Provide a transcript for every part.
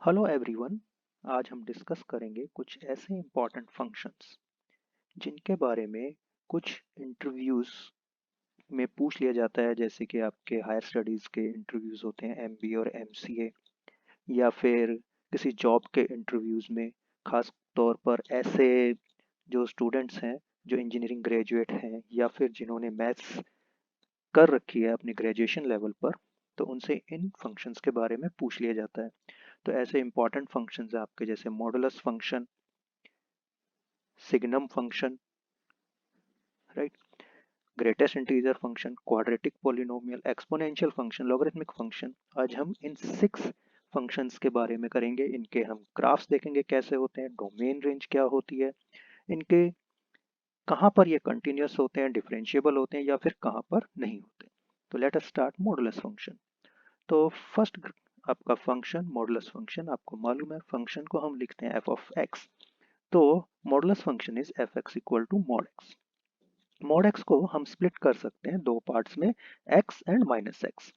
Hello everyone. आज हम discuss करेंगे कुछ ऐसे इम्पॉर्टेंट फंक्शंस जिनके बारे में कुछ इंटरव्यूज़ में पूछ लिया जाता है, जैसे कि आपके हायर स्टडीज़ के इंटरव्यूज़ होते हैं एमबीए और एमसीए, या फिर किसी जॉब के इंटरव्यूज़ में। खास तौर पर ऐसे जो स्टूडेंट्स हैं जो इंजीनियरिंग ग्रेजुएट हैं या फिर जिन्होंने मैथ्स कर रखी है अपनी ग्रेजुएशन लेवल पर, तो उनसे इन फंक्शंस के बारे में पूछ लिया जाता है। तो ऐसे इंपॉर्टेंट फंक्शंस हैं आपके, जैसे modulus function, signum function, right, greatest integer function, quadratic polynomial, exponential function, logarithmic function. आज हम इन 6 फंक्शंस के बारे में करेंगे। इनके हम ग्राफ्स देखेंगे कैसे होते हैं, डोमेन रेंज क्या होती है, इनके कहाँ पर ये कंटिन्यूस होते हैं, डिफरेंशिएबल होते हैं या फिर कहाँ पर नहीं होते। तो let us start modulus function. तो फर्स्ट आपका फंक्शन मॉडुलस फंक्शन, आपको मालूम है फंक्शन को हम लिखते हैं एफ ऑफ एक्स। तो modulus function is F X equal to mod X. Mod X को हम स्प्लिट कर सकते हैं दो पार्ट्स में, X and minus X.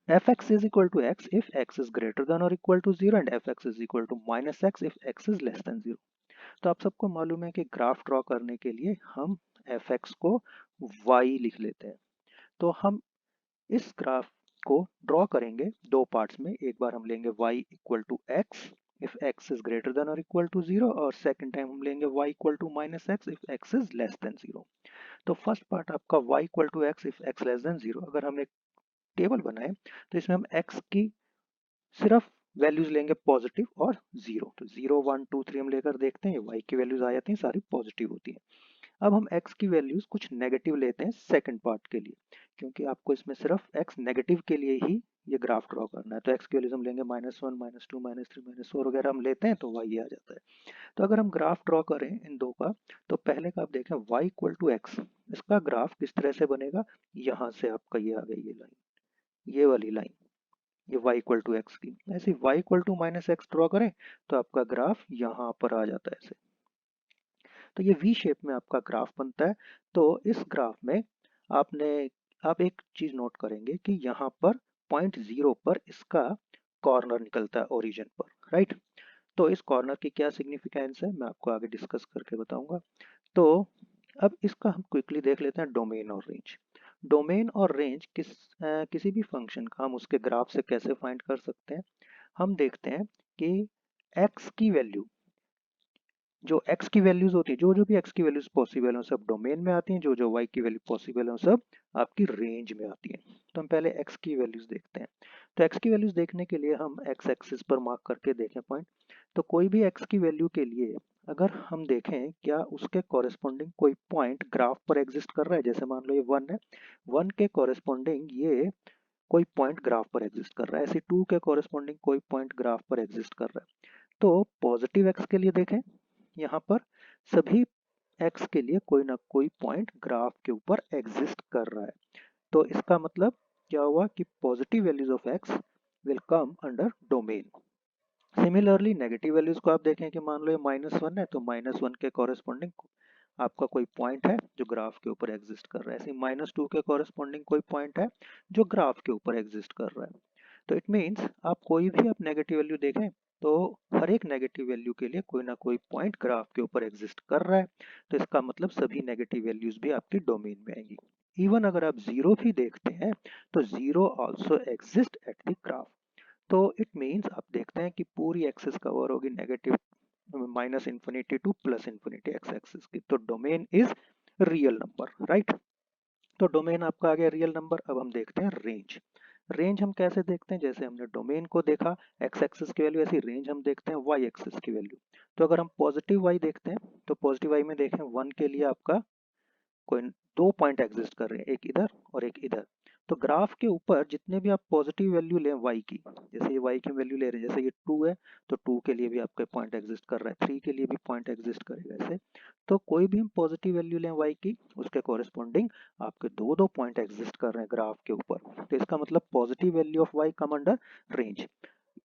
F X is equal to x if x is greater than और equal to zero, and F X is equal to minus x if x is less than zero. तो आप सबको मालूम है कि graph draw करने के लिए हम एफ एक्स को वाई लिख लेते हैं। तो हम इस ग्राफ को ड्रॉ करेंगे दो पार्ट्स में। एक बार हम लेंगे y equal to x if x is greater than और इक्वल टू जीरो, और सेकंड टाइम हम लेंगे y equal to minus x if x is less than zero. तो फर्स्ट पार्ट आपका y equal to x if x less than zero. अगर हमने table बनाए तो इसमें हम x की सिर्फ वैल्यूज लेंगे पॉजिटिव और जीरो। तो जीरो वन टू थ्री हम लेकर देखते हैं, y की वैल्यूज आ जाती हैं, सारी पॉजिटिव होती हैं। अब हम x की वैल्यूज कुछ नेगेटिव लेते हैं सेकंड पार्ट के लिए, क्योंकि आपको इसमें सिर्फ x नेगेटिव के लिए ही ये ग्राफ ड्रॉ करना है। तो x की वैल्यूज हम लेंगे minus one, minus two, minus three, minus four वगैरह हम लेते हैं, तो y ये आ जाता है। तो अगर हम ग्राफ ड्रॉ करें इन दो का, तो पहले का आप देखें y इक्वल टू एक्स, इसका ग्राफ किस तरह से बनेगा। यहाँ से आपका ये आ गई ये लाइन, ये वाली लाइन, ये y इक्वल टू एक्स की। ऐसे y equal to minus x draw करें तो आपका ग्राफ यहाँ पर आ जाता है ऐसे। तो ये वी शेप में आपका ग्राफ बनता है। तो इस ग्राफ में आपने आप एक चीज नोट करेंगे कि यहाँ पर पॉइंट जीरो पर इसका कॉर्नर निकलता है ओरिजिन पर, राइट। तो इस कॉर्नर की क्या सिग्निफिकेंस है मैं आपको आगे डिस्कस करके बताऊंगा। तो अब इसका हम क्विकली देख लेते हैं डोमेन और रेंज। डोमेन और रेंज किसी भी फंक्शन का हम उसके ग्राफ से कैसे फाइंड कर सकते हैं। हम देखते हैं कि x की वैल्यू, जो x की वैल्यूज होती है, जो जो भी x की वैल्यूज पॉसिबल हो सब डोमेन में आती हैं, जो जो y की वैल्यू पॉसिबल हो सब आपकी रेंज में आती हैं। तो हम पहले x की वैल्यूज देखते हैं। तो x की वैल्यूज देखने के लिए हम x एक्सिस पर मार्क करके देखें पॉइंट। तो कोई भी x की वैल्यू के लिए अगर हम देखें क्या उसके कॉरेस्पॉन्डिंग कोई पॉइंट ग्राफ पर एग्जिस्ट कर रहा है, जैसे मान लो ये 1 है, 1 के कॉरेस्पॉन्डिंग ये कोई पॉइंट ग्राफ पर एग्जिस्ट कर रहा है, ऐसे 2 के कॉरेस्पॉन्डिंग कोई पॉइंट ग्राफ पर एग्जिस्ट कर रहा है। तो पॉजिटिव x के लिए देखें, यहाँ पर सभी x के लिए कोई ना कोई पॉइंट ग्राफ के ऊपर एग्जिस्ट कर रहा है। तो इसका मतलब क्या हुआ कि positive values of x will come under domain. Similarly negative values को आप देखें कि मान लो ये माइनस वन है, तो माइनस वन के कॉरेस्पॉन्डिंग आपका कोई पॉइंट है जो ग्राफ के ऊपर एग्जिस्ट कर रहा है। ऐसे माइनस टू के कॉरेस्पॉन्डिंग कोई पॉइंट है जो ग्राफ के ऊपर एग्जिस्ट कर रहा है। तो इट मीन्स आप कोई भी आप नेगेटिव वैल्यू देखें तो हर एक नेगेटिव वैल्यू के लिए कोई ना कोई पॉइंट ग्राफ के ऊपर एग्जिस्ट कर रहा है। तो इसका मतलब सभी नेगेटिव वैल्यूज भी आपकी डोमेन में आएंगी। इवन अगर आप जीरो भी देखते हैं तो zero also exist at the graph. तो इट मीन्स आप देखते हैं कि पूरी एक्सेस कवर होगी negative minus infinity two plus infinity x axis की। तो domain is real number, right. तो डोमेन आपका आ गया रियल नंबर। अब हम देखते हैं रेंज। रेंज हम कैसे देखते हैं, जैसे हमने डोमेन को देखा एक्स एक्सिस की वैल्यू, ऐसी रेंज हम देखते हैं वाई एक्सिस की वैल्यू। तो अगर हम पॉजिटिव वाई देखते हैं तो पॉजिटिव वाई में देखें 1 के लिए आपका कोई दो पॉइंट एग्जिस्ट कर रहे हैं, एक इधर और एक इधर। तो ग्राफ के ऊपर जितने भी आप पॉजिटिव वैल्यू लें y की, जैसे ये y की वैल्यू ले रहे हैं, जैसे ये 2 है तो 2 के लिए भी आपके पॉइंट एग्जिस्ट कर रहा है, 3 के लिए भी पॉइंट एग्जिस्ट करेगा ऐसे। तो कोई भी हम पॉजिटिव वैल्यू लें y की, उसके कॉरेस्पॉन्डिंग आपके दो दो पॉइंट एग्जिस्ट कर रहे हैं ग्राफ के ऊपर। तो इसका मतलब positive value of y come under range.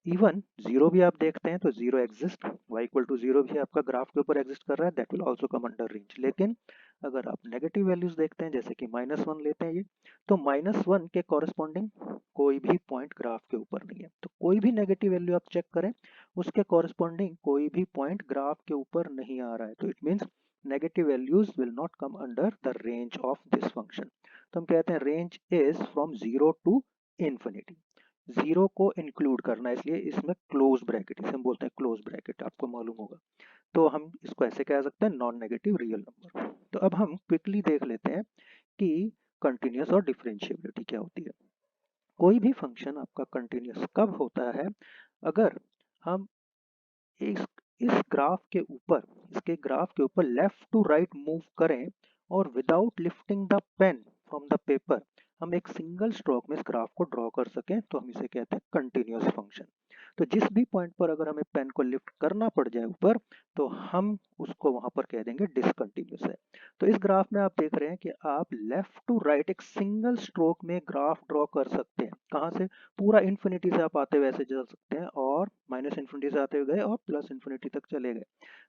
Even zero भी आप देखते हैं तो zero exist, y equal to zero भी आपका ग्राफ के ऊपर एग्जिस्ट कर रहा है, that will also come under range. लेकिन अगर आप नेगेटिव वैल्यूज देखते हैं जैसे कि -1 लेते हैं ये, तो -1 के कॉरेस्पॉन्डिंग कोई भी पॉइंट ग्राफ के ऊपर नहीं है। तो कोई भी नेगेटिव वैल्यू आप चेक करें, उसके कॉरेस्पॉन्डिंग कोई भी पॉइंट ग्राफ के ऊपर नहीं आ रहा है, तो it means negative values will not come under the range of this function. तो हम कहते हैं range is from zero to infinity. Zero को इंक्लूड करना है, इसलिए इसमें क्लोज ब्रैकेट, इसे हम बोलते हैं क्लोज ब्रैकेट, आपको मालूम होगा। तो हम इसको ऐसे कह सकते हैं नॉन नेगेटिव रियल नंबर। तो अब हम क्विकली देख लेते हैं कि कंटिन्यूस और डिफरेंशिएबिलिटी क्या होती है। कोई भी फंक्शन आपका कंटिन्यूस कब होता है, अगर हम इस इस ग्राफ के ऊपर, इसके ग्राफ के ऊपर लेफ्ट टू राइट मूव करें और without lifting the pen from the paper हम एक सिंगल स्ट्रोक में इस ग्राफ को ड्रॉ कर सकें, तो हम इसे कहते हैं कंटिन्यूअस फंक्शन। तो जिस भी पॉइंट पर अगर हमें पेन को लिफ्ट करना पड़ जाए ऊपर, तो हम उसको वहां पर कह देंगे डिसकंटिन्यूअस है। तो इस ग्राफ में आप देख रहे हैं कि आप लेफ्ट टू राइट एक सिंगल स्ट्रोक में ग्राफ ड्रॉ कर सकते हैं। कहाँ से? पूरा इन्फिनिटी से आप आते हुए ऐसे चल सकते हैं और माइनस इन्फिनिटी से आते हुए गए और प्लस इन्फिनिटी तक चले गए।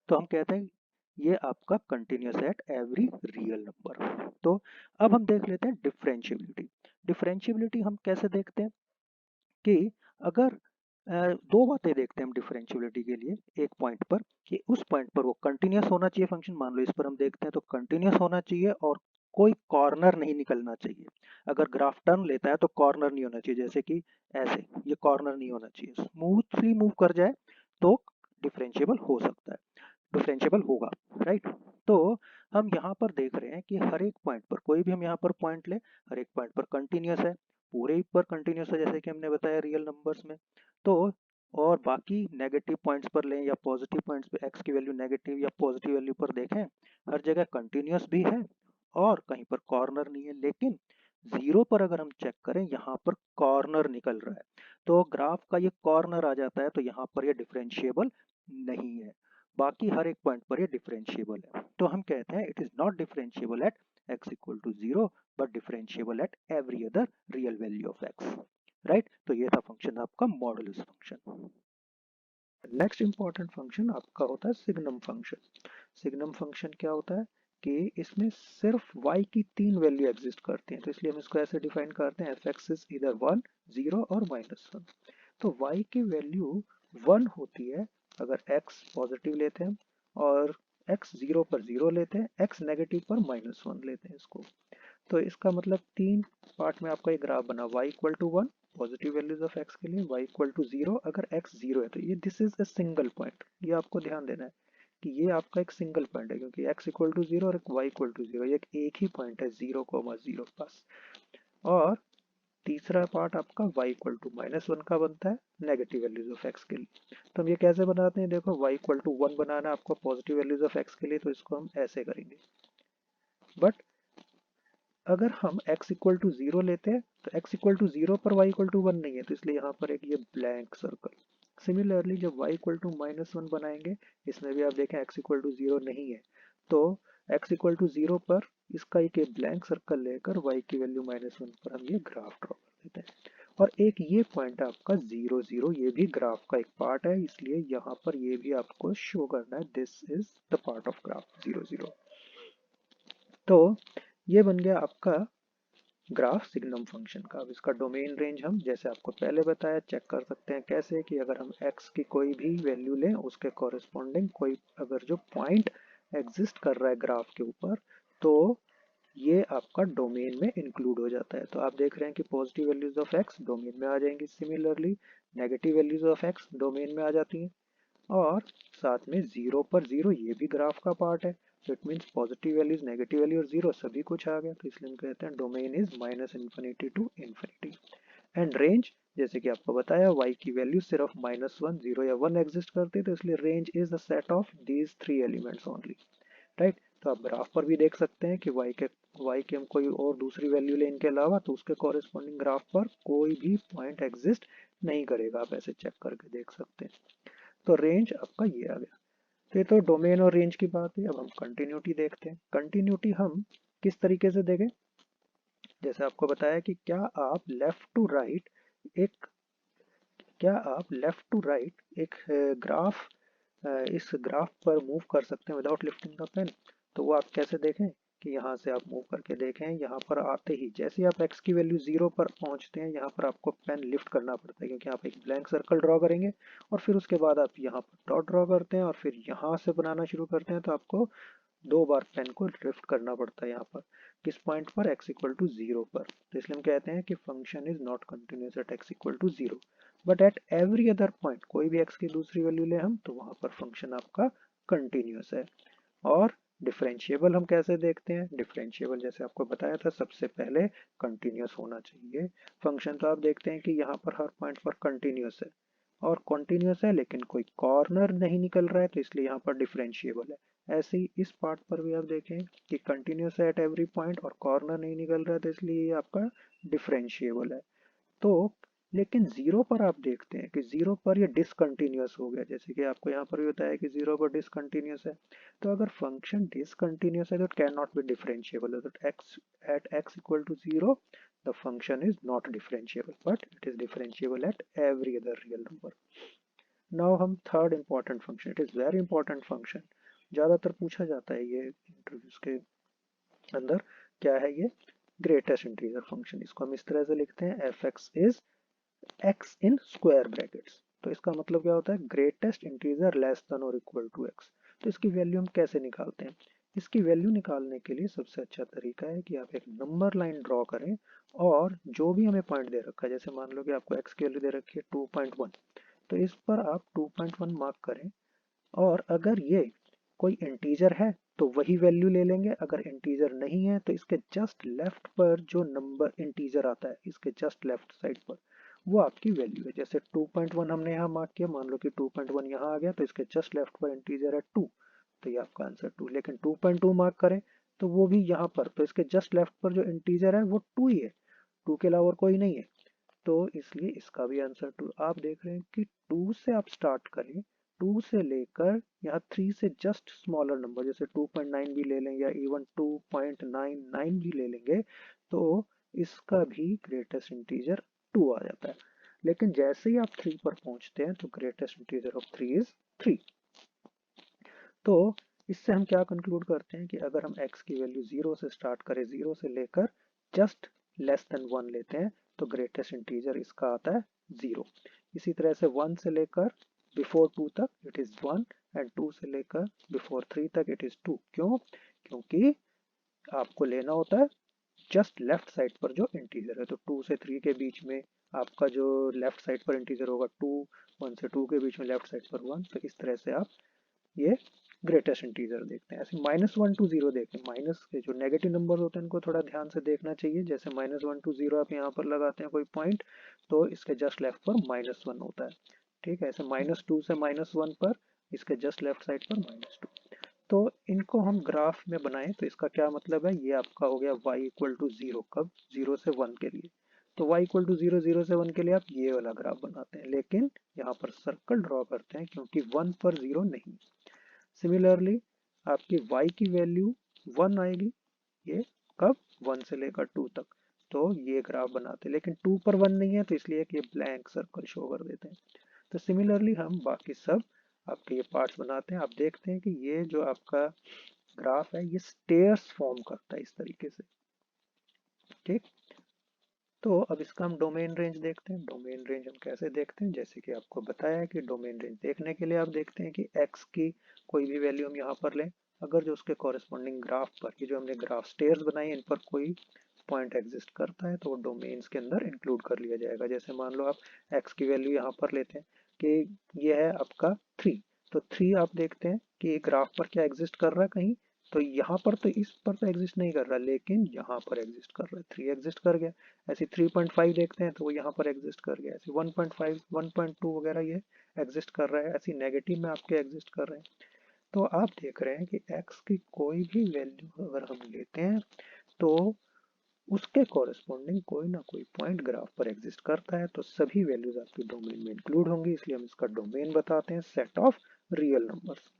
तो हम कहते हैं ये आपका continuous at every real number. तो अब हम देख लेते हैं डिफरेंशिएबिलिटी। डिफरेंशिएबिलिटी हम कैसे देखते हैं कि अगर दो बातें देखते हैं हम डिफरेंशिएबिलिटी के लिए। एक पॉइंट पर कि उस पॉइंट पर वो कंटिन्यूअस होना चाहिए फंक्शन, मान लो इस पर हम देखते हैं तो कंटिन्यूअस होना चाहिए और कोई कॉर्नर नहीं निकलना चाहिए। अगर ग्राफ टर्न लेता है तो कॉर्नर नहीं होना चाहिए, जैसे कि ऐसे ये कॉर्नर नहीं होना चाहिए, स्मूथली मूव कर जाए तो डिफरेंशिएबल हो सकता है, डिफरेंशिएबल होगा, राइट। तो हम यहाँ पर देख रहे हैं कि हर एक पॉइंट पर, कोई भी हम यहाँ पर पॉइंट ले, हर एक पॉइंट पर कंटिन्यूअस है, पूरे ही पर कंटिन्यूअस है जैसे कि हमने बताया रियल नंबर्स में। तो और बाकी नेगेटिव पॉइंट्स पर लें या पॉजिटिव पॉइंट्स पे एक्स की वैल्यू नेगेटिव या पॉजिटिव वैल्यू पर देखें, हर जगह कंटिन्यूअस भी है और कहीं पर कॉर्नर नहीं है। लेकिन जीरो पर अगर हम चेक करें, यहाँ पर कॉर्नर निकल रहा है, तो ग्राफ का ये कॉर्नर आ जाता है, तो यहाँ पर ये डिफरेंशिएबल नहीं है। बाकी हर एक पॉइंट पर ये डिफरेंशिएबल है। तो हम कहते हैं it is not differentiable at x equal to zero but differentiable at every other real value of x, right. तो ये था फंक्शन आपका modulus function. Next important function आपका होता है सिग्नम फंक्शन। सिग्नम फंक्शन क्या होता है कि इसमें सिर्फ y की तीन वैल्यू एग्जिस्ट करती हैं, तो इसलिए हम इसको ऐसे डिफाइन करते हैं f(x) इज इधर 1, 0 और -1। तो y की वैल्यू 1 होती है अगर x पॉजिटिव लेते हैं और x 0 पर 0 लेते हैं, x नेगेटिव पर -1 लेते हैं इसको। तो इसका मतलब तीन पार्ट में आपका एक ग्राफ बना, y equal to 1 positive values of x के लिए, y इक्वल टू 0 अगर x 0 है, तो ये this is a single point, ये आपको ध्यान देना है कि ये आपका एक सिंगल पॉइंट है, क्योंकि x इक्वल टू 0 और y इक्वल टू 0 ये एक ही पॉइंट है 0,0 बस। और तीसरा पार्ट आपका y इक्वल टू -1 का बनता है नेगेटिव वैल्यूज ऑफ x के लिए। तो हम ये कैसे बनाते हैं, देखो y इक्वल टू 1 बनाना है आपको पॉजिटिव वैल्यूज ऑफ x के लिए, तो इसको हम ऐसे करेंगे। बट अगर हम x इक्वल टू 0 लेते हैं तो x इक्वल टू 0 पर y इक्वल टू 1 नहीं है, तो इसलिए यहाँ पर एक ये ब्लैंक सर्कल। सिमिलरली जब y इक्वल टू -1 बनाएंगे, इसमें भी आप देखें x इक्वल टू 0 नहीं है, तो x इक्वल टू 0 पर इसका एक ब्लैंक सर्कल लेकर y की वैल्यू -1 पर हम ये ग्राफ ड्रॉ कर देते हैं। और एक ये पॉइंट आपका 0, 0 ये भी ग्राफ का एक पार्ट है, इसलिए यहाँ पर ये भी आपको शो करना है this is the part of graph 0, 0। तो ये बन गया आपका ग्राफ सिग्नम फंक्शन का। अब इसका डोमेन रेंज हम जैसे आपको पहले बताया चेक कर सकते हैं कैसे, कि अगर हम x की कोई भी वैल्यू लें उसके कॉरेस्पॉन्डिंग कोई अगर जो पॉइंट एग्जिस्ट कर रहा है ग्राफ के ऊपर, तो ये आपका डोमेन में इंक्लूड हो जाता है। तो आप देख रहे हैं कि positive values of x domain में आ जाएंगी, similarly negative values of x domain में आ जाती हैं, और साथ में 0 पर 0 ये भी ग्राफ का पार्ट है। तो it means positive values, negative value और 0 सभी कुछ आ गया, तो इसलिए हम कहते हैं domain is -infinity to infinity. And range जैसे कि आपको बताया y की वैल्यू सिर्फ -1, 0 या 1 एग्जिस्ट करती है, तो इसलिए range is the set of these three elements only, right. तो आप ग्राफ पर भी देख सकते हैं कि y के हम कोई और दूसरी वैल्यू लें इनके अलावा, तो उसके कॉरेस्पॉन्डिंग ग्राफ पर कोई भी पॉइंट एग्जिस्ट नहीं करेगा, आप ऐसे चेक करके देख सकते हैं। तो रेंज आपका ये आ गया। तो ये तो डोमेन और रेंज की बात है। अब हम कंटिन्यूटी देखते हैं। कंटिन्यूटी हम किस तरीके से देखें, जैसे आपको बताया कि क्या आप लेफ्ट टू राइट एक क्या आप लेफ्ट टू राइट एक ग्राफ इस ग्राफ पर मूव कर सकते हैं विदाउट लिफ्टिंग द पेन? तो वो आप कैसे देखें कि यहाँ से आप मूव करके देखें, यहाँ पर आते ही जैसे ही आप x की वैल्यू 0 पर पहुँचते हैं यहाँ पर आपको पेन लिफ्ट करना पड़ता है, क्योंकि आप एक ब्लैंक सर्कल ड्रॉ करेंगे और फिर उसके बाद आप यहाँ पर डॉट ड्रॉ करते हैं और फिर यहाँ से बनाना शुरू करते हैं, तो आपको 2 बार पेन को लिफ्ट करना पड़ता है यहाँ पर किस पॉइंट पर, x इक्वल टू 0 पर। तो इसलिए हम कहते हैं कि function is not continuous at x equal to 0, but at every other point, कोई भी x की दूसरी वैल्यू ले हम तो वहां पर फंक्शन आपका कंटिन्यूस है। और डिफरेंशिएबल हम कैसे देखते हैं? डिफरेंशिएबल जैसे आपको बताया था सबसे पहले कंटिन्यूस होना चाहिए फंक्शन, तो आप देखते हैं कि यहाँ पर हर पॉइंट पर कंटिन्यूस है और कंटिन्यूस है लेकिन कोई कॉर्नर नहीं निकल रहा है, तो इसलिए यहाँ पर डिफरेंशिएबल है। ऐसे ही इस पार्ट पर भी आप देखें कि कंटिन्यूस है एट एवरी पॉइंट और कॉर्नर नहीं निकल रहा है, तो इसलिए ये आपका डिफरेंशिएबल है। तो लेकिन 0 पर आप देखते हैं कि 0 पर ये डिसकंटिन्यूस हो गया, जैसे कि आपको यहाँ पर भी बताया कि 0 पर डिसकंटिन्यूस है। तो अगर फंक्शन डिसकंटिन्यूस है तो it can not be differentiable, तो x at x equal to 0 the function is not differentiable, but it is differentiable at every other real number. Now हम third important function, it is very important function, ज़्यादातर पूछा जाता है ये interviews के अंदर, क्या है ये? Greatest integer function. इसको हम इस तरह से लिखते हैं f(x) is x in square brackets। तो इसका मतलब क्या होता है? ग्रेटेस्ट इंटीजर लेस देन और इक्वल टू x। तो इसकी वैल्यू हम कैसे निकालते हैं? इसकी वैल्यू निकालने के लिए सबसे अच्छा तरीका है कि आप एक नंबर लाइन ड्रॉ करें और जो भी हमें पॉइंट दे रखा है, जैसे मान लो कि आपको x की वैल्यू दे रखी है 2.1, तो इस पर आप 2.1 मार्क करें और अगर ये कोई इंटीजर है तो वही वैल्यू ले लेंगे, अगर इंटीजर नहीं है तो इसके जस्ट लेफ्ट पर जो नंबर इंटीजर आता है इसके जस्ट लेफ्ट साइड पर वो आपकी वैल्यू है। जैसे 2.1 हमने यहाँ मार्क किया, मान लो कि 2.1 यहाँ आ गया, तो इसके जस्ट लेफ्ट पर इंटीजर है 2, तो ये आपका आंसर 2। लेकिन 2.2 मार्क करें तो वो भी यहाँ पर, तो इसके जस्ट लेफ्ट पर जो इंटीजर है वो 2 ही है, 2 के अलावा और कोई नहीं है, तो इसलिए इसका भी आंसर 2। आप देख रहे हैं कि 2 से आप स्टार्ट करें, 2 से लेकर यहाँ 3 से जस्ट स्मॉलर नंबर जैसे 2.9 भी ले लें या इवन 2.99 भी ले लेंगे, तो इसका भी ग्रेटेस्ट इंटीजर 2 आ जाता है। लेकिन जैसे ही आप 3 पर पहुंचते हैं तो ग्रेटेस्ट इंटीजर ऑफ 3 इज 3। तो इससे हम क्या कंक्लूड करते हैं कि अगर हम x की वैल्यू 0 से स्टार्ट करें, 0 से लेकर जस्ट लेस देन 1 लेते हैं, तो ग्रेटेस्ट इंटीजर इसका आता है 0। इसी तरह से 1 से लेकर बिफोर 2 तक इट इज 1 एंड 2 से लेकर बिफोर 3 तक इट इज 2। क्यों? क्योंकि आपको लेना होता है जस्ट लेफ्ट साइड पर जो इंटीजर है, तो 2 से 3 के बीच में आपका जो लेफ्ट साइड पर इंटीजर होगा 2, 1 से 2 के बीच में लेफ्ट साइड पर 1, तो इस तरह से आप ये ग्रेटेस्ट इंटीजर देखते हैं। ऐसे -1 to 0 देखें, माइनस के जो नेगेटिव नंबर होते हैं उनको थोड़ा ध्यान से देखना चाहिए। जैसे -1 to 0 आप यहाँ पर लगाते हैं कोई पॉइंट, तो इसके जस्ट लेफ्ट पर -1 होता है, ठीक है। ऐसे -2 से -1 पर इसके जस्ट लेफ्ट साइड पर -2। तो इनको हम ग्राफ में बनाएं तो इसका क्या मतलब है? ये आपका हो गया y इक्वल टू 0, कब? 0 से 1 के लिए। तो y इक्वल टू 0, 0 से 1 के लिए आप ये वाला ग्राफ बनाते हैं, लेकिन यहाँ पर सर्कल ड्रॉ करते हैं क्योंकि 1 पर 0 नहीं। सिमिलरली आपकी y की वैल्यू 1 आएगी, ये कब? 1 से लेकर 2 तक, तो ये ग्राफ बनाते हैं, लेकिन 2 पर 1 नहीं है तो इसलिए कि ये ब्लैंक सर्कल शो कर देते हैं। तो सिमिलरली हम बाकी सब आपके ये पार्ट्स बनाते हैं। आप देखते हैं कि ये जो आपका ग्राफ है ये स्टेयर्स फॉर्म करता है इस तरीके से, ठीक। तो अब इसका हम डोमेन रेंज देखते हैं। डोमेन रेंज हम कैसे देखते हैं? जैसे कि आपको बताया है कि डोमेन रेंज देखने के लिए आप देखते हैं कि x की कोई भी वैल्यू हम यहाँ पर लें, अगर जो उसके कॉरेस्पॉन्डिंग ग्राफ पर, ये जो हमने ग्राफ स्टेयर्स बनाई इन पर कोई पॉइंट एग्जिस्ट करता है तो वो डोमेन्स के अंदर इंक्लूड कर लिया जाएगा। जैसे मान लो आप x की वैल्यू यहाँ पर लेते हैं कि ये है आपका 3, तो 3 आप देखते हैं कि ग्राफ पर क्या एग्जिस्ट कर रहा है कहीं, तो यहाँ पर तो इस पर तो एग्जिस्ट नहीं कर रहा, लेकिन यहाँ पर एग्जिस्ट कर रहा है, 3 एग्जिस्ट कर गया। ऐसे 3.5 देखते हैं तो वो यहाँ पर एग्जिस्ट कर गया, ऐसे 1.5, 1.2 वगैरह ये एग्जिस्ट कर रहा है, ऐसी नेगेटिव में आपके एग्जिस्ट कर रहे हैं। तो आप देख रहे हैं कि x की कोई भी वैल्यू अगर हम लेते हैं तो उसके कॉरेस्पॉन्डिंग कोई ना कोई पॉइंट ग्राफ पर एग्जिस्ट करता है, तो सभी वैल्यूज आपकी डोमेन में इंक्लूड होंगी, इसलिए हम इसका डोमेन बताते हैं सेट ऑफ रियल नंबर्स।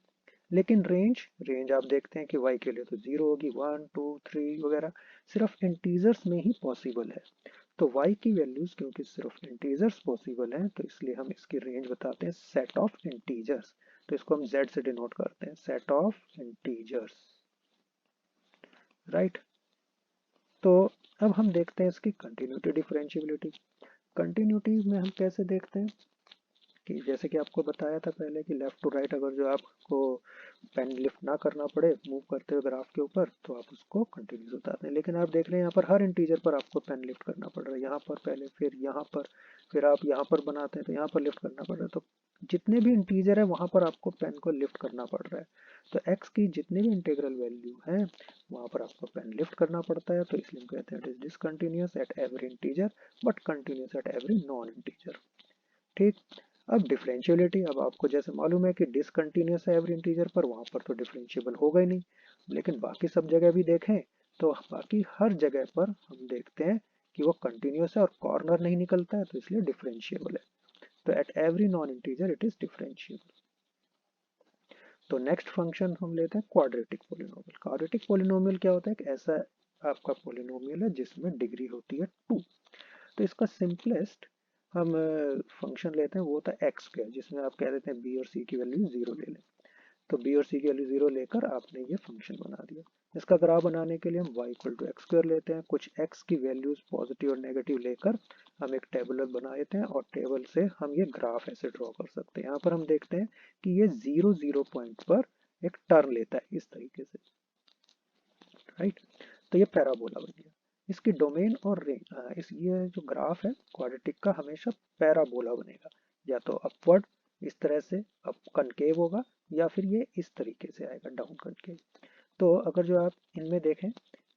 लेकिन रेंज आप देखते हैं कि y के लिए तो 0 होगी, 1, 2, 3 वगैरह सिर्फ इंटीजर्स में ही पॉसिबल है। तो y की वैल्यूज क्योंकि सिर्फ इंटीजर्स पॉसिबल हैं तो इसलिए हम इसकी रेंज बताते हैं सेट ऑफ इंटीजर्स। तो इसको हम z से डिनोट करते हैं, सेट ऑफ इंटीजर्स, राइट। तो अब हम देखते हैं इसकी कंटिन्यूटी डिफरेंशिएबिलिटी। कंटिन्यूटी में हम कैसे देखते हैं कि जैसे कि आपको बताया था पहले कि लेफ्ट टू राइट अगर जो आपको पेन लिफ्ट ना करना पड़े मूव करते हुए ग्राफ के ऊपर तो आप उसको कंटिन्यूस बताते हैं। लेकिन आप देख रहे हैं यहाँ पर हर इंटीजर पर आपको पेन लिफ्ट करना पड़ रहा है, यहाँ पर पहले, फिर यहाँ पर, फिर आप यहाँ पर बनाते हैं तो यहाँ पर लिफ्ट करना पड़ रहा है। तो जितने भी इंटीजर है वहाँ पर आपको पेन को लिफ्ट करना पड़ रहा है। तो x की जितनी भी इंटीग्रल वैल्यू है वहाँ पर आपको पेन लिफ्ट करना पड़ता है, तो इसलिए हम कहते हैं it is discontinuous at every integer but continuous at every non integer. ठीक। अब डिफरेंशियबिलिटी, अब आपको जैसे मालूम है कि डिसकंटिन्यूअस है एवरी इंटीजर पर, वहां पर तो डिफरेंशिएबल होगा ही नहीं। लेकिन बाकी सब जगह भी देखें तो बाकी हर जगह पर हम देखते हैं कि वो कंटिन्यूअस है और कॉर्नर नहीं निकलता है, तो इसलिए डिफरेंशिएबल है। तो at every non integer it is differentiable. तो नेक्स्ट फंक्शन हम लेते हैं क्वाड्रेटिक पोलिनोमियल। क्वाड्रेटिक पोलिनोमियल क्या होता है, कि ऐसा आपका पोलिनोमियल है जिसमें डिग्री होती है 2। तो इसका सिंपलेस्ट हम फंक्शन लेते हैं वो होता है एक्स स्क्वायर, जिसमें आप कह देते हैं बी और सी की वैल्यू 0 ले लें। तो बी और सी की वैल्यू 0 लेकर आपने ये फंक्शन बना दिया। इसका ग्राफ बनाने के लिए हम y equal to x square लेते हैं, कुछ x की वैल्यूज पॉजिटिव और नेगेटिव लेकर हम एक टेबल बना देते हैं और टेबल से हम ये ग्राफ ऐसे ड्रॉ कर सकते हैं। यहाँ पर हम देखते हैं कि ये 0 0 पॉइंट पर एक टर्न लेता है इस तरीके से, राइट। तो ये पैराबोला बन गया। इसकी डोमेन और रेंज, इस ये जो ग्राफ है क्वाड्रेटिक का हमेशा पैराबोला बनेगा, या तो अपवर्ड इस तरह से अप कनकेव होगा, या फिर ये इस तरीके से आएगा डाउन कनकेव। तो अगर जो आप इनमें देखें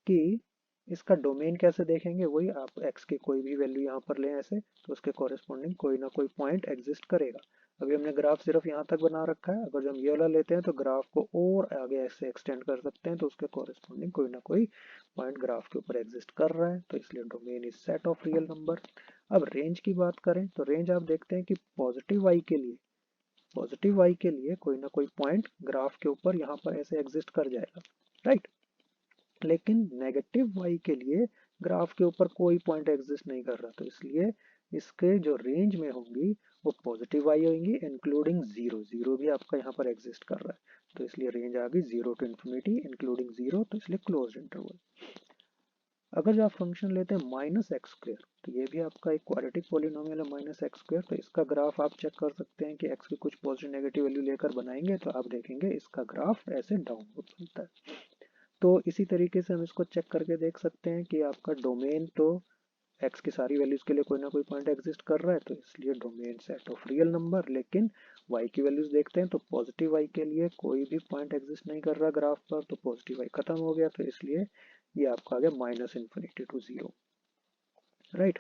कि इसका डोमेन कैसे देखेंगे, वही आप x की कोई भी वैल्यू यहाँ पर लें ऐसे, तो उसके कॉरेस्पॉन्डिंग कोई ना कोई पॉइंट एग्जिस्ट करेगा। अभी हमने ग्राफ सिर्फ यहाँ तक बना रखा है, अगर जो हम ये वाला लेते हैं तो ग्राफ को और आगे ऐसे एक्सटेंड कर सकते हैं, तो उसके कॉरेस्पॉन्डिंग कोई ना कोई पॉइंट ग्राफ के ऊपर एग्जिस्ट कर रहा है, तो इसलिए domain is set of real number. अब रेंज की बात करें तो रेंज आप देखते हैं कि पॉजिटिव y के लिए कोई ना कोई पॉइंट ग्राफ के ऊपर यहाँ पर ऐसे एग्जिस्ट कर जाएगा, राइट। लेकिन नेगेटिव y के लिए ग्राफ के ऊपर कोई पॉइंट एग्जिस्ट नहीं कर रहा, तो इसलिए इसके जो रेंज में होंगी वो पॉजिटिव y होंगी इंक्लूडिंग 0। 0 भी आपका यहाँ पर एग्जिस्ट कर रहा है, तो इसलिए रेंज आ गई 0 टू इन्फिनिटी इंक्लूडिंग 0, तो इसलिए क्लोज इंटरवल। अगर जो आप फंक्शन लेते हैं माइनस एक्स स्क्वेयर, तो ये भी आपका एक क्वाड्रेटिक पोलिनोमियल है माइनस एक्स स्क्वेयर। तो इसका ग्राफ आप चेक कर सकते हैं कि एक्स की कुछ पॉजिटिव नेगेटिव वैल्यू लेकर बनाएंगे तो आप देखेंगे इसका ग्राफ ऐसे डाउनवर्ड बनता है। तो इसी तरीके से हम इसको चेक करके देख सकते हैं कि आपका डोमेन तो x की सारी वैल्यूज के लिए कोई ना कोई पॉइंट एग्जिस्ट कर रहा है, तो इसलिए domain set of real number. लेकिन y की वैल्यूज देखते हैं तो पॉजिटिव y के लिए कोई भी पॉइंट एग्जिस्ट नहीं कर रहा ग्राफ पर, तो पॉजिटिव y खत्म हो गया, तो इसलिए ये आपका आ गया माइनस इन्फिनिटी टू 0, राइट।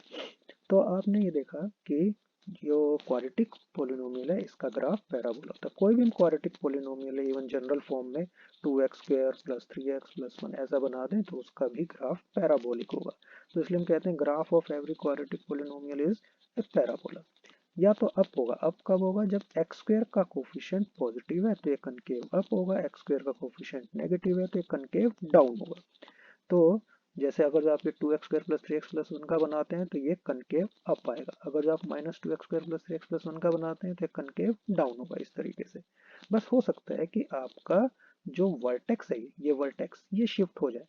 तो आपने ये देखा कि जो क्वाड्रेटिक पोलिनोमियल है इसका ग्राफ पैराबोला होता है। कोई भी क्वाड्रेटिक पोलिनोमियल है इवन जनरल फॉर्म में 2x square plus 3x plus 1 ऐसा बना दें तो उसका भी ग्राफ पैराबोलिक होगा। तो इसलिए हम कहते हैं graph of every quadratic polynomial is a parabola. या तो अप होगा, अप कब होगा, जब एक्स स्क्वायर का कोफिशिएंट पॉजिटिव है तो ये कनकेव अप होगा, एक्स स्क्वायर का कोफिशिएंट नेगेटिव है तो ये कनकेव डाउन होगा। तो जैसे अगर जो आप ये 2x² प्लस 3x प्लस 1 का बनाते हैं तो ये कनकेव अप आएगा, अगर जो आप minus 2x² plus 3x plus 1 का बनाते हैं तो ये कनकेव डाउन होगा इस तरीके से। बस हो सकता है कि आपका जो वर्टेक्स है ये वर्टेक्स ये शिफ्ट हो जाए।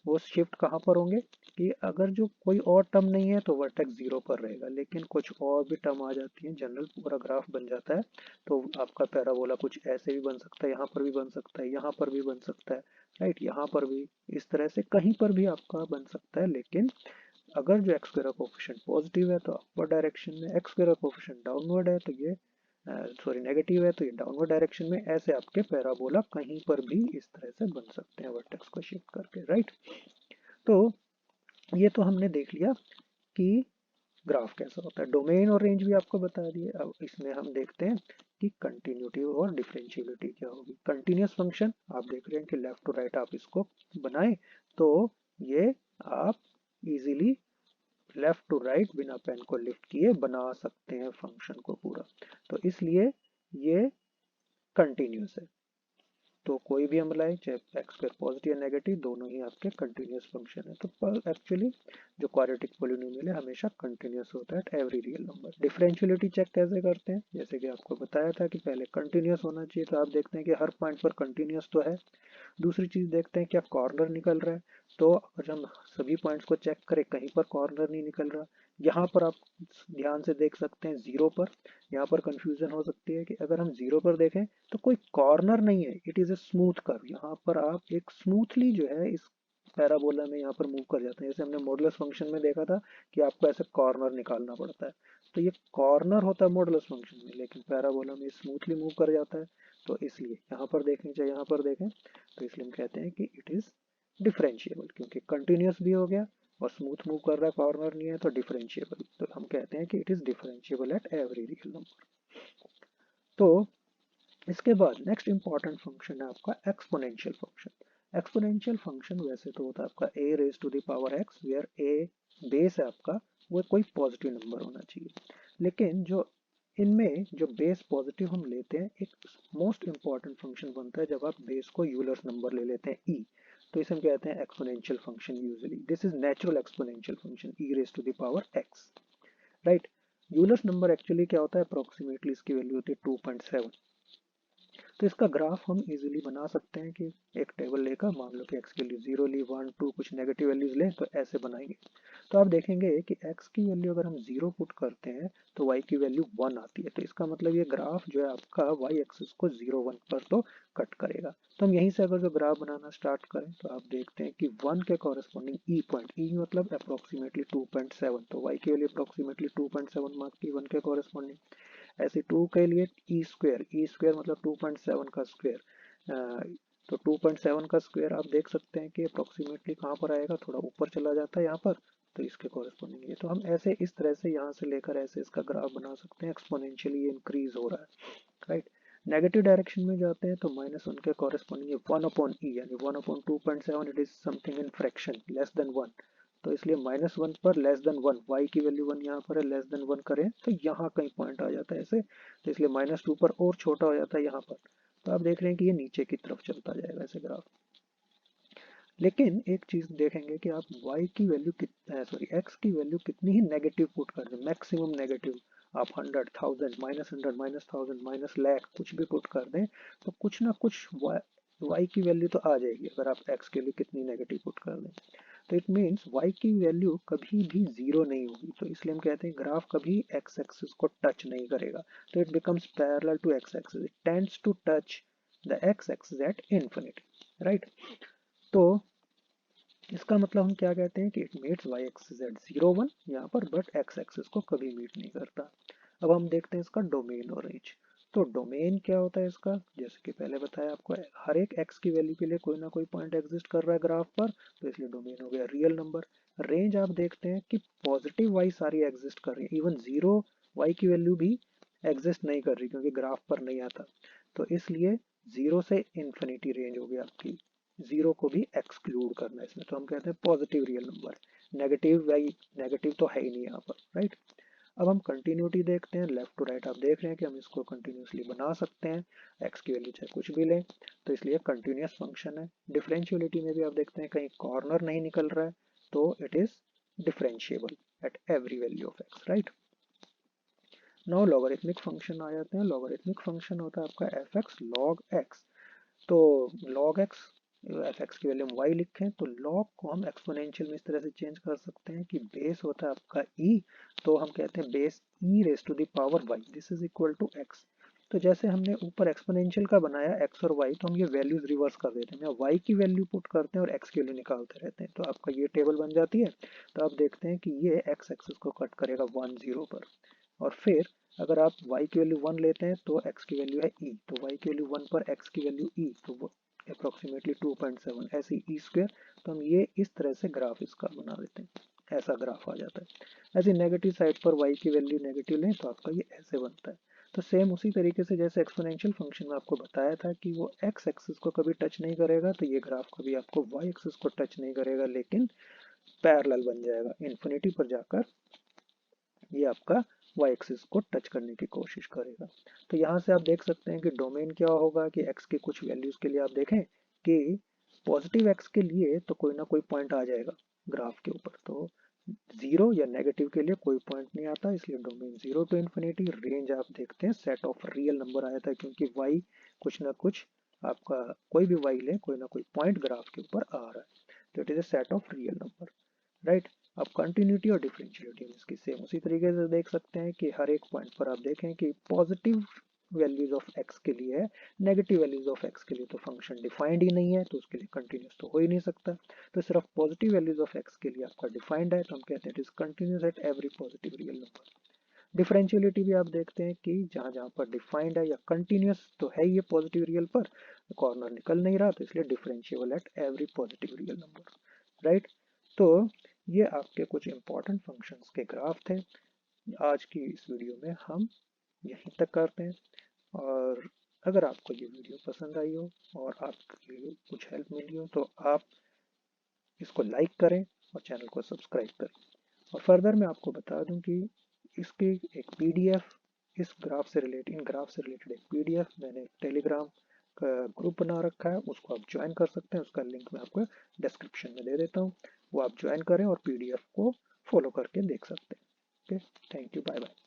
वो शिफ्ट कहाँ पर होंगे कि अगर जो कोई और टर्म नहीं है तो वर्टेक्स 0 पर रहेगा, लेकिन कुछ और भी टर्म आ जाती है जनरल पूरा ग्राफ बन जाता है, तो आपका पैराबोला कुछ ऐसे भी बन सकता है, यहाँ पर भी बन सकता है, यहाँ पर भी बन सकता है, राइट, यहाँ पर भी, इस तरह से कहीं पर भी आपका बन सकता है। लेकिन अगर जो एक्स स्क्वायर कोफिशिएंट पॉजिटिव है तो अपवर्ड डायरेक्शन में, एक्स स्क्वायर कोफिशिएंट डाउनवर्ड है तो ये सॉरी नेगेटिव है तो ये डाउनवर्ड डायरेक्शन में, ऐसे आपके पैराबोला कहीं पर भी इस तरह से बन सकते हैं वर्टेक्स को शिफ्ट करके, राइट। तो ये तो हमने देख लिया कि ग्राफ कैसा होता है, डोमेन और रेंज भी आपको बता दिए। अब इसमें हम देखते हैं कि कंटिन्यूटी और डिफरेंशिएबिलिटी क्या होगी। कंटिन्यूअस फंक्शन आप देख रहे हैं कि लेफ्ट टू राइट आप इसको बनाएं तो ये आप इजीली लेफ्ट टू राइट बिना पेन को लिफ्ट किए बना सकते हैं फंक्शन को पूरा, तो इसलिए ये कंटिन्यूअस है। तो कोई भी हम लाए, चाहे एक्स स्क्वायर पॉजिटिव या नेगेटिव, दोनों ही आपके कंटिन्यूस फंक्शन है। तो एक्चुअली जो क्वाड्रेटिक पॉलिनोमियल है हमेशा कंटिन्यूस होता है at every real number. Differentiability check कैसे करते हैं, जैसे कि आपको बताया था कि पहले कंटिन्यूस होना चाहिए, तो आप देखते हैं कि हर पॉइंट पर कंटिन्यूस तो है। दूसरी चीज देखते हैं क्या कॉर्नर निकल रहा है, तो अगर हम सभी पॉइंट्स को चेक करें कहीं पर कॉर्नर नहीं निकल रहा। यहाँ पर आप ध्यान से देख सकते हैं जीरो पर, यहाँ पर कंफ्यूजन हो सकती है कि अगर हम जीरो पर देखें तो कोई कॉर्नर नहीं है, it is a smooth curve. यहाँ पर आप एक स्मूथली जो है इस पैराबोला में यहाँ पर मूव कर जाते हैं, जैसे हमने मॉडुलस फंक्शन में देखा था कि आपको ऐसे कॉर्नर निकालना पड़ता है। तो ये कॉर्नर होता है मॉडुलस फंक्शन में, लेकिन पैराबोला में स्मूथली मूव कर जाता है। तो इसलिए यहाँ पर देखें चाहे यहाँ पर देखें, तो इसलिए हम कहते हैं कि इट इज डिफरेंशिएबल, क्योंकि कंटिन्यूस भी हो गया और स्मूथ मूव कर रहा है, कॉर्नर नहीं है, तो डिफरेंशिएबल। तो हम कहते हैं कि it is differentiable at every real number. तो इसके बाद नेक्स्ट इंपॉर्टेंट फंक्शन है आपका एक्सपोनेंशियल फंक्शन। एक्सपोनेंशियल फंक्शन वैसे तो होता है आपका A raise to the power X, where A base है आपका, वो कोई पॉजिटिव नंबर होना चाहिए। लेकिन जो इनमें जो बेस पॉजिटिव हम लेते हैं, एक मोस्ट इंपॉर्टेंट फंक्शन बनता है जब आप बेस को यूलर्स नंबर ले लेते हैं ई, तो इसे हम कहते हैं exponential function. Usually this is natural exponential function e raise to the power x, right. Euler's number actually क्या होता है, अप्रोक्सीमेटली इसकी वैल्यू होती है 2.7। तो इसका ग्राफ हम इजीली बना सकते हैं कि एक टेबल लेकर, मान लो कि x की वैल्यू 0 ली, 1 2 कुछ नेगेटिव वैल्यूज लें, तो ऐसे बनाएंगे। तो आप देखेंगे कि x की वैल्यू अगर हम 0 पुट करते हैं तो y की वैल्यू 1 आती है। तो इसका मतलब ये ग्राफ जो है आपका y एक्सिस को 0 1 पर तो कट करेगा। तो हम यहीं से अगर जो ग्राफ बनाना स्टार्ट करें तो आप देखते हैं कि 1 के कॉरेस्पॉन्डिंग ई पॉइंट, ई मतलब अप्रोक्सीमेटली 2.7, तो y की वैल्यू अप्रोक्सीमेटली 2.7 मार्क की 1 के कॉरेस्पॉन्डिंग। ऐसे 2 के लिए ई स्क्वायर मतलब 2.7 का स्क्वायर, तो 2.7 का स्क्वायर आप देख सकते हैं कि अप्रोक्सीमेटली कहाँ पर आएगा, थोड़ा ऊपर चला जाता है यहाँ पर, तो इसके कॉरेस्पॉन्डिंग ये। तो हम ऐसे इस तरह से यहाँ से लेकर ऐसे इसका ग्राफ बना सकते हैं, एक्सपोनेंशियली इंक्रीज हो रहा है, राइट। नेगेटिव डायरेक्शन में जाते हैं तो -1 के कॉरेस्पॉन्डिंग 1/e, यानी 1/2.7, it is something in fraction less than 1। तो इसलिए -1 पर लेस देन 1, y की वैल्यू 1 यहाँ पर है, लेस देन 1 करें तो यहाँ कहीं पॉइंट आ जाता है ऐसे, तो इसलिए -2 पर और छोटा हो जाता है यहाँ पर। तो आप देख रहे हैं कि ये नीचे की तरफ चलता जाएगा ऐसे ग्राफ। लेकिन एक चीज देखेंगे कि आप y की वैल्यू x की वैल्यू कितनी ही नेगेटिव पुट कर दें, मैक्सिमम नेगेटिव, आप 100 1000 -100 -1000 -लाख कुछ भी पुट कर दें, तो कुछ ना कुछ y की वैल्यू तो आ जाएगी अगर आप x के लिए कितनी नेगेटिव पुट कर दें। तो इट मीन्स y की वैल्यू कभी भी जीरो नहीं होगी, तो इसलिए हम कहते हैं ग्राफ कभी x एक्सिस को टच नहीं करेगा। तो it becomes parallel to x axis, it tends to touch the x axis at infinity, right. तो इसका मतलब हम क्या कहते हैं कि it meets y axis at 0 1 यहाँ पर, बट x एक्सिस को कभी मीट नहीं करता। अब हम देखते हैं इसका डोमेन और रेंज। तो डोमेन क्या होता है इसका, जैसे कि पहले बताया आपको, हर एक x की वैल्यू के लिए कोई ना कोई पॉइंट एग्जिस्ट कर रहा है ग्राफ पर, तो इसलिए डोमेन हो गया रियल नंबर। रेंज आप देखते हैं कि पॉजिटिव y सारी एग्जिस्ट कर रही है, इवन 0 y की वैल्यू भी एग्जिस्ट नहीं कर रही क्योंकि ग्राफ पर नहीं आता, तो इसलिए 0 से इन्फिनिटी रेंज हो गई आपकी, 0 को भी एक्सक्लूड करना है इसमें, तो हम कहते हैं positive real number. Negative y negative तो है ही नहीं यहाँ पर, राइट। अब हम कंटिन्यूटी देखते हैं, लेफ्ट टू राइट आप देख रहे हैं कि हम इसको कंटिन्यूसली बना सकते हैं, एक्स की वैल्यू चाहे कुछ भी लें, तो इसलिए कंटिन्यूस फंक्शन है। डिफरेंशियलिटी में भी आप देखते हैं कहीं कॉर्नर नहीं निकल रहा है, तो it is differentiable at every value of X, right. Now logarithmic function आ जाते हैं। लॉगरिथमिक फंक्शन होता है आपका एफ एक्स लॉग एक्स। तो log x, एफ एक्स की वैल्यू हम y लिखें, तो log को हम एक्सपोनेंशियल में इस तरह से चेंज कर सकते हैं कि बेस होता है आपका e, तो हम कहते हैं base e raise to the power y, this is equal to x। तो जैसे हमने ऊपर एक्सपोनेंशियल का बनाया x और y, तो हम ये वैल्यूज रिवर्स कर देते हैं, y की वैल्यू पुट करते हैं और x की वैल्यू निकालते रहते हैं, तो आपका ये टेबल बन जाती है। तो आप देखते हैं कि ये x एक्सिस को कट करेगा 1 0 पर, और फिर अगर आप y की वैल्यू 1 लेते हैं तो x की वैल्यू है e, तो y की वैल्यू 1 पर x की वैल्यू e, तो वो अप्रोक्सीमेटली 2.7, ऐसे ई स्क्वायर। तो हम ये इस तरह से ग्राफ इसका बना देते हैं, ऐसा ग्राफ आ जाता है। ऐसे नेगेटिव साइड पर y की वैल्यू नेगेटिव लें तो आपका ये ऐसे बनता है। तो सेम उसी तरीके से जैसे एक्सपोनेंशियल फंक्शन में आपको बताया था कि वो x एक्सिस को कभी टच नहीं करेगा, तो ये ग्राफ कभी आपको y एक्सिस को टच नहीं करेगा, लेकिन पैरेलल बन जाएगा इन्फिनिटी पर जाकर, ये आपका वाई एक्सिस को टच करने की कोशिश करेगा। तो यहाँ से आप देख सकते हैं कि डोमेन क्या होगा कि एक्स की कुछ वैल्यूज के लिए आप देखें कि पॉजिटिव एक्स के लिए तो कोई ना कोई पॉइंट आ जाएगा ग्राफ के ऊपर, तो जीरो या नेगेटिव के लिए कोई पॉइंट नहीं आता, इसलिए domain zero to infinity. Range आप देखते हैं सेट ऑफ रियल नंबर आया था क्योंकि वाई कुछ ना कुछ आपका कोई भी वाई ले कोई ना कोई पॉइंट ग्राफ के ऊपर आ रहा है, तो it is a set of real number, right. अब कंटिन्यूटी और डिफरेंशियलिटी में इसकी सेम उसी तरीके से देख सकते हैं कि हर एक पॉइंट पर आप देखें कि पॉजिटिव वैल्यूज ऑफ एक्स के लिए है, नेगेटिव वैल्यूज ऑफ एक्स के लिए तो फंक्शन डिफाइंड ही नहीं है, तो उसके लिए कंटिन्यूस तो हो ही नहीं सकता। तो सिर्फ पॉजिटिव वैल्यूज ऑफ एक्स के लिए आपका डिफाइंड है, तो हम कहते हैं it is continuous at every positive real number. Differentiability भी आप देखते हैं कि जहां जहां पर डिफाइंड है या कंटिन्यूस तो है ये पॉजिटिव रियल पर, कॉर्नर निकल नहीं रहा, तो इसलिए differentiable at every positive real number, right. तो ये आपके कुछ इंपॉर्टेंट फंक्शंस के ग्राफ थे। आज की इस वीडियो में हम यहीं तक करते हैं, और अगर आपको ये वीडियो पसंद आई हो और आपको कुछ हेल्प मिली हो तो आप इसको लाइक करें और चैनल को सब्सक्राइब करें। और फर्दर मैं आपको बता दूं कि इसकी एक पीडीएफ, इस ग्राफ से रिलेटेड, इन ग्राफ से रिलेटेड एक पीडीएफ मैंने टेलीग्राम का ग्रुप बना रखा है, उसको आप ज्वाइन कर सकते हैं, उसका लिंक मैं आपको डिस्क्रिप्शन में दे देता हूँ, वो आप ज्वाइन करें और पीडीएफ को फॉलो करके देख सकते हैं। Okay, thank you, bye bye.